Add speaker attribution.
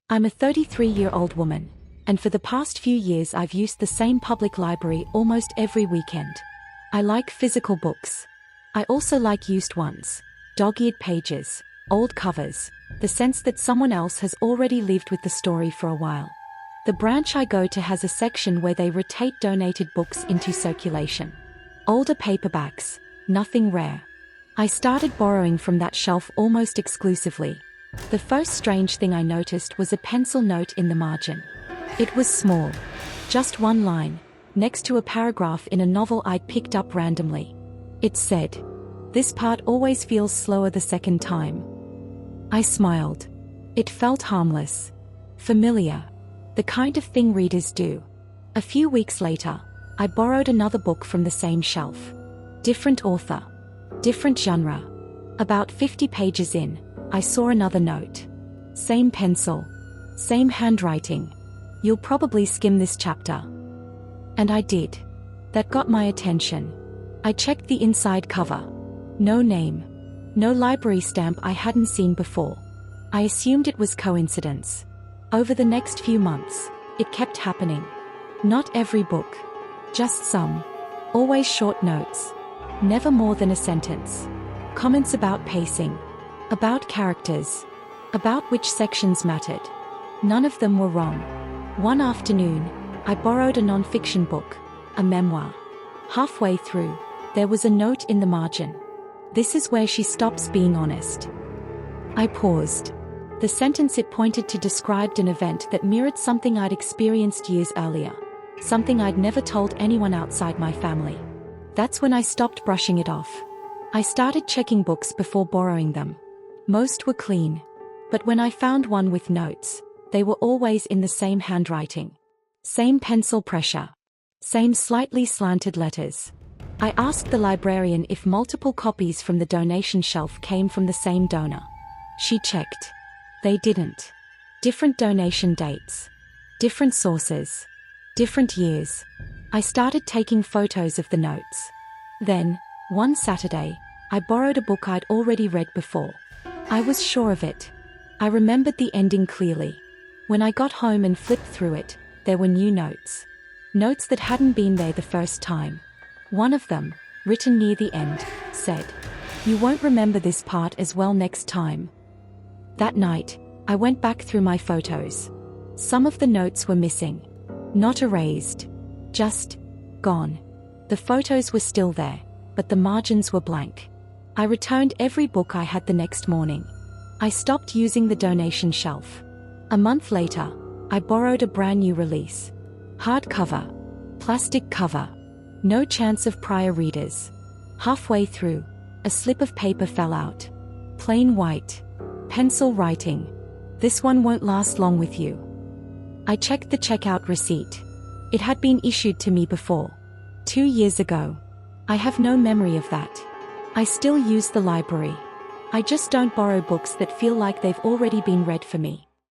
Speaker 1: I'm a 33-year-old woman, and for the past few years I've used the same public library almost every weekend. I like physical books. I also like used ones. Dog-eared pages, old covers, the sense that someone else has already lived with the story for a while. The branch I go to has a section where they rotate donated books into circulation. Older paperbacks, nothing rare. I started borrowing from that shelf almost exclusively. The first strange thing I noticed was a pencil note in the margin. It was small, just one line, next to a paragraph in a novel I'd picked up randomly. It said, "This part always feels slower the second time." I smiled. It felt harmless. Familiar. The kind of thing readers do. A few weeks later, I borrowed another book from the same shelf. Different author. Different genre. About 50 pages in, I saw another note. Same pencil. Same handwriting. "You'll probably skim this chapter." And I did. That got my attention. I checked the inside cover. No name. No library stamp I hadn't seen before. I assumed it was coincidence. Over the next few months, it kept happening. Not every book. Just some. Always short notes. Never more than a sentence. Comments about pacing. About characters. About which sections mattered. None of them were wrong. One afternoon, I borrowed a non-fiction book, a memoir. Halfway through, there was a note in the margin. "This is where she stops being honest." I paused. The sentence it pointed to described an event that mirrored something I'd experienced years earlier. Something I'd never told anyone outside my family. That's when I stopped brushing it off. I started checking books before borrowing them. Most were clean. But when I found one with notes, they were always in the same handwriting. Same pencil pressure. Same slightly slanted letters. I asked the librarian if multiple copies from the donation shelf came from the same donor. She checked. They didn't. Different donation dates. Different sources. Different years. I started taking photos of the notes. Then, one Saturday, I borrowed a book I'd already read before. I was sure of it. I remembered the ending clearly. When I got home and flipped through it, there were new notes. Notes that hadn't been there the first time. One of them, written near the end, said, "You won't remember this part as well next time." That night, I went back through my photos. Some of the notes were missing. Not erased. Just gone. The photos were still there, but the margins were blank. I returned every book I had the next morning. I stopped using the donation shelf. A month later, I borrowed a brand new release. Hardcover. Plastic cover. No chance of prior readers. Halfway through, a slip of paper fell out. Plain white. Pencil writing. "This one won't last long with you." I checked the checkout receipt. It had been issued to me before. 2 years ago. I have no memory of that. I still use the library. I just don't borrow books that feel like they've already been read for me.